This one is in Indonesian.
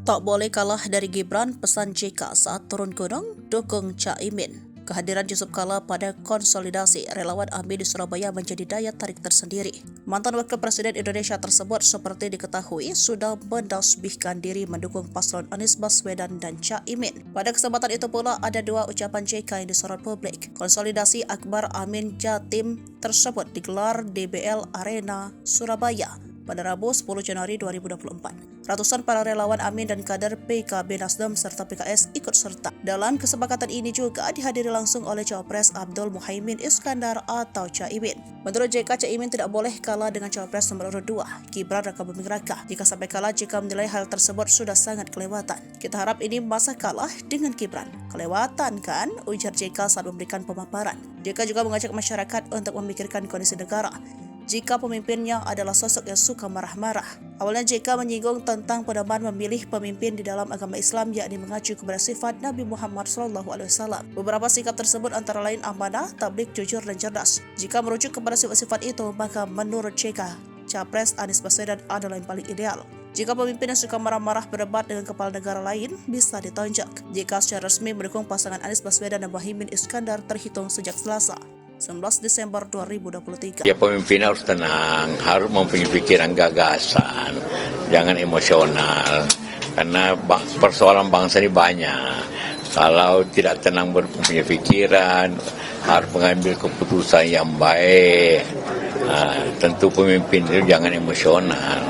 Tak boleh kalah dari Gibran, pesan JK saat turun gunung, dukung Caimin. Kehadiran Yusuf Kala pada konsolidasi relawan Amin di Surabaya menjadi daya tarik tersendiri. Mantan Wakil Presiden Indonesia tersebut seperti diketahui sudah mentasbihkan diri mendukung paslon Anies Baswedan dan Caimin. Pada kesempatan itu pula ada dua ucapan JK yang disorot publik. Konsolidasi Akbar Amin Jatim tersebut digelar di BL Arena, Surabaya pada Rabu 10 Januari 2024. Ratusan para relawan Amin dan kader PKB Nasdem serta PKS ikut serta. Dalam kesepakatan ini juga dihadiri langsung oleh Cawapres Abdul Muhaimin Iskandar atau Caimin. Menurut JK, Caimin tidak boleh kalah dengan Cawapres nomor urut 2, Gibran Rakabuming Raka. Jika sampai kalah, JK menilai hal tersebut sudah sangat kelewatan. Kita harap ini masa kalah dengan Gibran. Kelewatan kan? Ujar JK saat memberikan pemaparan. JK juga mengajak masyarakat untuk memikirkan kondisi negara jika pemimpinnya adalah sosok yang suka marah-marah. Awalnya JK menyinggung tentang pedoman memilih pemimpin di dalam agama Islam, yakni mengacu kepada sifat Nabi Muhammad SAW. Beberapa sikap tersebut antara lain amanah, tablik, jujur, dan cerdas. Jika merujuk kepada sifat-sifat itu, maka menurut JK, Capres Anies Baswedan adalah yang paling ideal. Jika pemimpin yang suka marah-marah berdebat dengan kepala negara lain bisa ditonjok. JK secara resmi mendukung pasangan Anies Baswedan dan Muhaimin Iskandar terhitung sejak Selasa 19 Desember 2023. Ya, pemimpin harus tenang, harus mempunyai pikiran gagasan, jangan emosional. Karena persoalan bangsa ini banyak. Kalau tidak tenang berpunya pikiran, harus mengambil keputusan yang baik. Tentu pemimpin itu jangan emosional.